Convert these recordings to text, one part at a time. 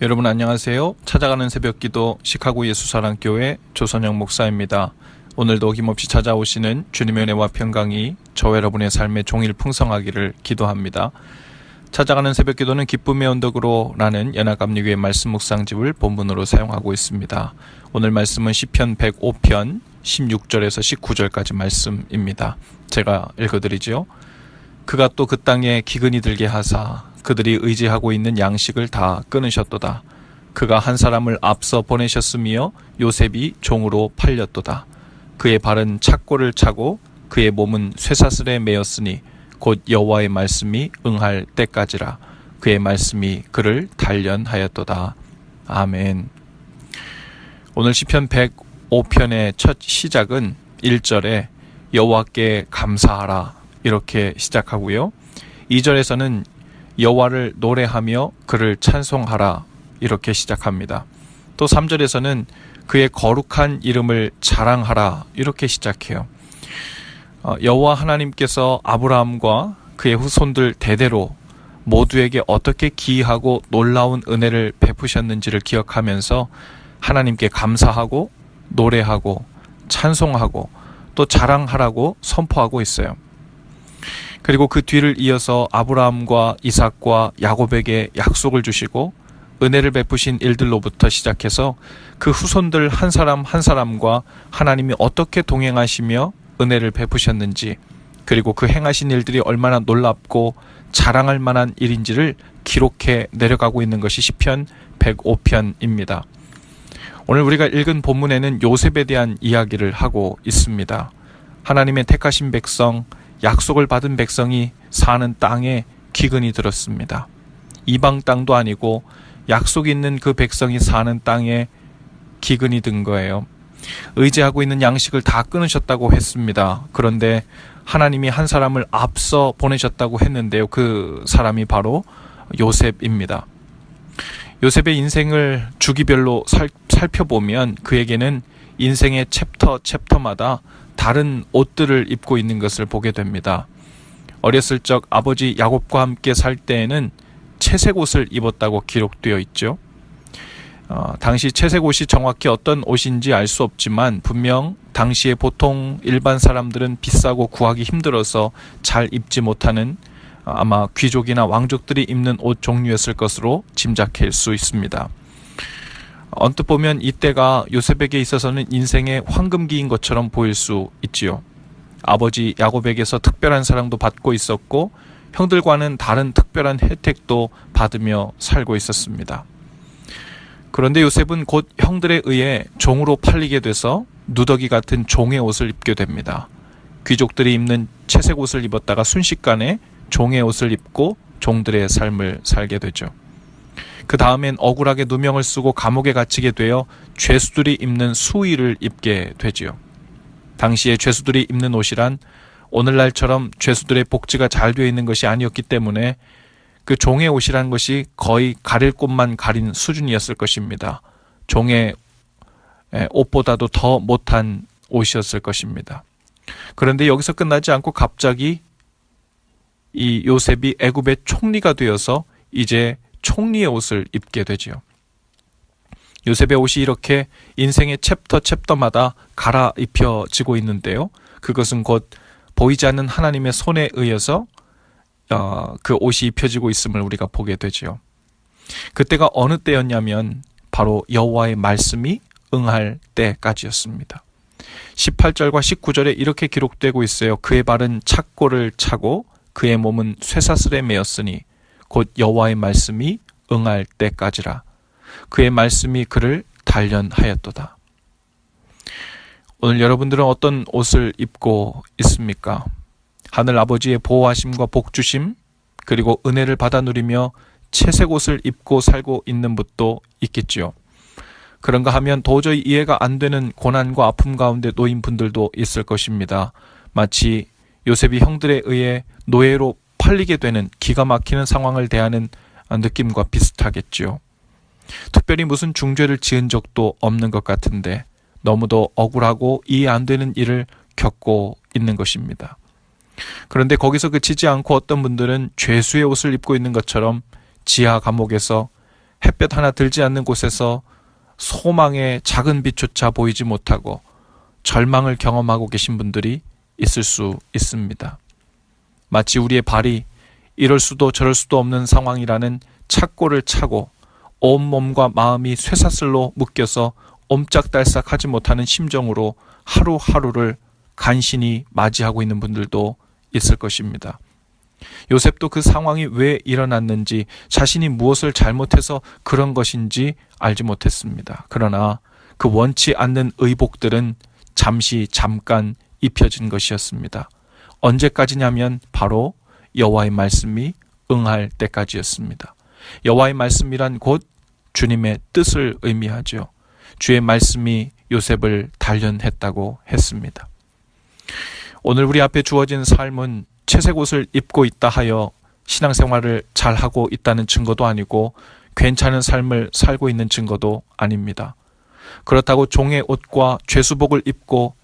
여러분 안녕하세요. 찾아가는 새벽기도 시카고 예수사랑교회 조선영 목사입니다. 오늘도 어김없이 찾아오시는 주님의 은혜와 평강이 저와 여러분의 삶의 종일 풍성하기를 기도합니다. 찾아가는 새벽기도는 기쁨의 언덕으로 라는 연합감리교회 말씀 묵상집을 본문으로 사용하고 있습니다. 오늘 말씀은 시편 105편 16절에서 19절까지 말씀입니다. 제가 읽어드리죠. 그가 또 그 땅에 기근이 들게 하사 그들이 의지하고 있는 양식을 다 끊으셨도다. 그가 한 사람을 앞서 보내셨으며 요셉이 종으로 팔렸도다. 그의 발은 착고를 차고 그의 몸은 쇠사슬에 매였으니 곧 여호와의 말씀이 응할 때까지라. 그의 말씀이 그를 단련하였도다. 아멘. 오늘 시편 105편의 첫 시작은 1절에 여호와께 감사하라 이렇게 시작하고요. 2절에서는 여호와를 노래하며 그를 찬송하라 이렇게 시작합니다. 또 3절에서는 그의 거룩한 이름을 자랑하라 이렇게 시작해요. 여호와 하나님께서 아브라함과 그의 후손들 대대로 모두에게 어떻게 기이하고 놀라운 은혜를 베푸셨는지를 기억하면서 하나님께 감사하고 노래하고 찬송하고 또 자랑하라고 선포하고 있어요. 그리고 그 뒤를 이어서 아브라함과 이삭과 야곱에게 약속을 주시고 은혜를 베푸신 일들로부터 시작해서 그 후손들 한 사람 한 사람과 하나님이 어떻게 동행하시며 은혜를 베푸셨는지, 그리고 그 행하신 일들이 얼마나 놀랍고 자랑할 만한 일인지를 기록해 내려가고 있는 것이 시편 105편입니다. 오늘 우리가 읽은 본문에는 요셉에 대한 이야기를 하고 있습니다. 하나님의 택하신 백성, 약속을 받은 백성이 사는 땅에 기근이 들었습니다. 이방 땅도 아니고 약속이 있는 그 백성이 사는 땅에 기근이 든 거예요. 의지하고 있는 양식을 다 끊으셨다고 했습니다. 그런데 하나님이 한 사람을 앞서 보내셨다고 했는데요. 그 사람이 바로 요셉입니다. 요셉의 인생을 주기별로 살펴보면 그에게는 인생의 챕터마다 다른 옷들을 입고 있는 것을 보게 됩니다. 어렸을 적 아버지 야곱과 함께 살 때에는 채색 옷을 입었다고 기록되어 있죠. 당시 채색 옷이 정확히 어떤 옷인지 알 수 없지만 분명 당시에 보통 일반 사람들은 비싸고 구하기 힘들어서 잘 입지 못하는 아마 귀족이나 왕족들이 입는 옷 종류였을 것으로 짐작할 수 있습니다. 언뜻 보면 이때가 요셉에게 있어서는 인생의 황금기인 것처럼 보일 수 있지요. 아버지 야곱에게서 특별한 사랑도 받고 있었고 형들과는 다른 특별한 혜택도 받으며 살고 있었습니다. 그런데 요셉은 곧 형들에 의해 종으로 팔리게 돼서 누더기 같은 종의 옷을 입게 됩니다. 귀족들이 입는 채색 옷을 입었다가 순식간에 종의 옷을 입고 종들의 삶을 살게 되죠. 그 다음엔 억울하게 누명을 쓰고 감옥에 갇히게 되어 죄수들이 입는 수의를 입게 되지요. 당시에 죄수들이 입는 옷이란 오늘날처럼 죄수들의 복지가 잘 되어 있는 것이 아니었기 때문에 그 종의 옷이란 것이 거의 가릴 곳만 가린 수준이었을 것입니다. 종의 옷보다도 더 못한 옷이었을 것입니다. 그런데 여기서 끝나지 않고 갑자기 이 요셉이 애굽의 총리가 되어서 이제 총리의 옷을 입게 되지요. 요셉의 옷이 이렇게 인생의 챕터마다 갈아입혀지고 있는데요. 그것은 곧 보이지 않는 하나님의 손에 의해서 그 옷이 입혀지고 있음을 우리가 보게 되지요. 그때가 어느 때였냐면 바로 여호와의 말씀이 응할 때까지였습니다. 18절과 19절에 이렇게 기록되고 있어요. 그의 발은 착고를 차고 그의 몸은 쇠사슬에 매였으니 곧 여호와의 말씀이 응할 때까지라. 그의 말씀이 그를 단련하였도다. 오늘 여러분들은 어떤 옷을 입고 있습니까? 하늘 아버지의 보호하심과 복주심, 그리고 은혜를 받아 누리며 채색 옷을 입고 살고 있는 분도 있겠지요. 그런가 하면 도저히 이해가 안 되는 고난과 아픔 가운데 놓인 분들도 있을 것입니다. 마치 요셉이 형들에 의해 노예로 팔리게 되는 기가 막히는 상황을 대하는 느낌과 비슷하겠지요. 특별히 무슨 중죄를 지은 적도 없는 것 같은데 너무도 억울하고 이해 안 되는 일을 겪고 있는 것입니다. 그런데 거기서 그치지 않고 어떤 분들은 죄수의 옷을 입고 있는 것처럼 지하 감옥에서 햇볕 하나 들지 않는 곳에서 소망의 작은 빛조차 보이지 못하고 절망을 경험하고 계신 분들이 있을 수 있습니다. 마치 우리의 발이 이럴 수도 저럴 수도 없는 상황이라는 착고를 차고 온몸과 마음이 쇠사슬로 묶여서 옴짝달싹하지 못하는 심정으로 하루하루를 간신히 맞이하고 있는 분들도 있을 것입니다. 요셉도 그 상황이 왜 일어났는지, 자신이 무엇을 잘못해서 그런 것인지 알지 못했습니다. 그러나 그 원치 않는 의복들은 잠깐 입혀진 것이었습니다. 언제까지냐면 바로 여호와의 말씀이 응할 때까지였습니다. 여호와의 말씀이란 곧 주님의 뜻을 의미하죠. 주의 말씀이 요셉을 단련했다고 했습니다. 오늘 우리 앞에 주어진 삶은 채색 옷을 입고 있다 하여 신앙생활을 잘하고 있다는 증거도 아니고 괜찮은 삶을 살고 있는 증거도 아닙니다. 그렇다고 종의 옷과 죄수복을 입고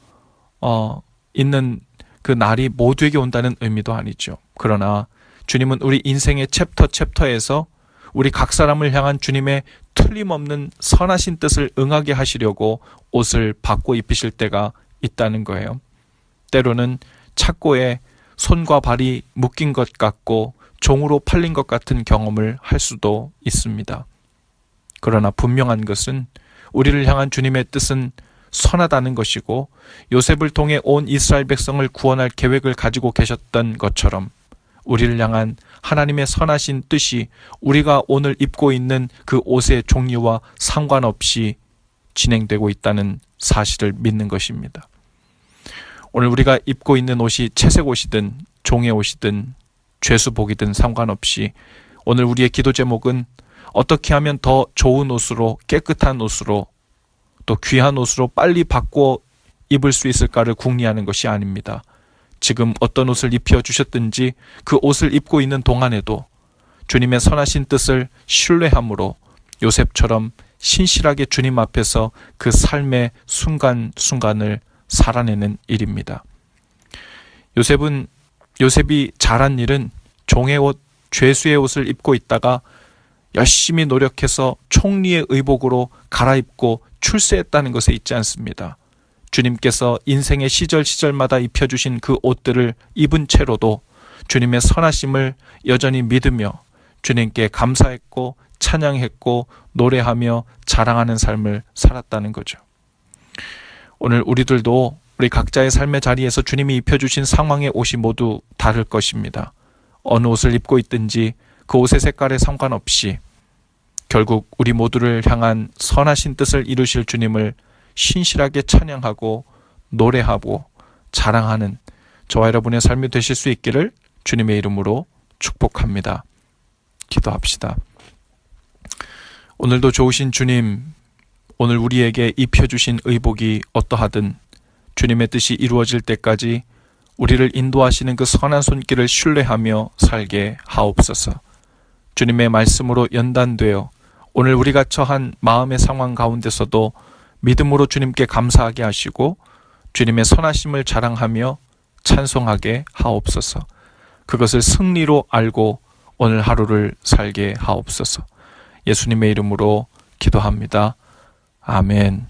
있는 그 날이 모두에게 온다는 의미도 아니죠. 그러나 주님은 우리 인생의 챕터에서 우리 각 사람을 향한 주님의 틀림없는 선하신 뜻을 응하게 하시려고 옷을 바꿔 입히실 때가 있다는 거예요. 때로는 착고에 손과 발이 묶인 것 같고 종으로 팔린 것 같은 경험을 할 수도 있습니다. 그러나 분명한 것은 우리를 향한 주님의 뜻은 선하다는 것이고, 요셉을 통해 온 이스라엘 백성을 구원할 계획을 가지고 계셨던 것처럼 우리를 향한 하나님의 선하신 뜻이 우리가 오늘 입고 있는 그 옷의 종류와 상관없이 진행되고 있다는 사실을 믿는 것입니다. 오늘 우리가 입고 있는 옷이 채색 옷이든 종의 옷이든 죄수복이든 상관없이 오늘 우리의 기도 제목은 어떻게 하면 더 좋은 옷으로, 깨끗한 옷으로, 또 귀한 옷으로 빨리 바꿔 입을 수 있을까를 궁리하는 것이 아닙니다. 지금 어떤 옷을 입혀주셨든지 그 옷을 입고 있는 동안에도 주님의 선하신 뜻을 신뢰함으로 요셉처럼 신실하게 주님 앞에서 그 삶의 순간순간을 살아내는 일입니다. 요셉이 잘한 일은 종의 옷, 죄수의 옷을 입고 있다가 열심히 노력해서 총리의 의복으로 갈아입고 출세했다는 것에 있지 않습니다. 주님께서 인생의 시절마다 입혀주신 그 옷들을 입은 채로도 주님의 선하심을 여전히 믿으며 주님께 감사했고 찬양했고 노래하며 자랑하는 삶을 살았다는 거죠. 오늘 우리들도 우리 각자의 삶의 자리에서 주님이 입혀주신 상황의 옷이 모두 다를 것입니다. 어느 옷을 입고 있든지 그 옷의 색깔에 상관없이 결국 우리 모두를 향한 선하신 뜻을 이루실 주님을 신실하게 찬양하고 노래하고 자랑하는 저와 여러분의 삶이 되실 수 있기를 주님의 이름으로 축복합니다. 기도합시다. 오늘도 좋으신 주님, 오늘 우리에게 입혀주신 의복이 어떠하든 주님의 뜻이 이루어질 때까지 우리를 인도하시는 그 선한 손길을 신뢰하며 살게 하옵소서. 주님의 말씀으로 연단되어 오늘 우리가 처한 마음의 상황 가운데서도 믿음으로 주님께 감사하게 하시고 주님의 선하심을 자랑하며 찬송하게 하옵소서. 그것을 승리로 알고 오늘 하루를 살게 하옵소서. 예수님의 이름으로 기도합니다. 아멘.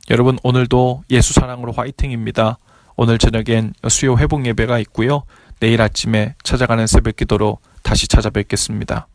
여러분, 오늘도 예수 사랑으로 화이팅입니다. 오늘 저녁엔 수요 회복 예배가 있고요. 내일 아침에 찾아가는 새벽 기도로 다시 찾아뵙겠습니다.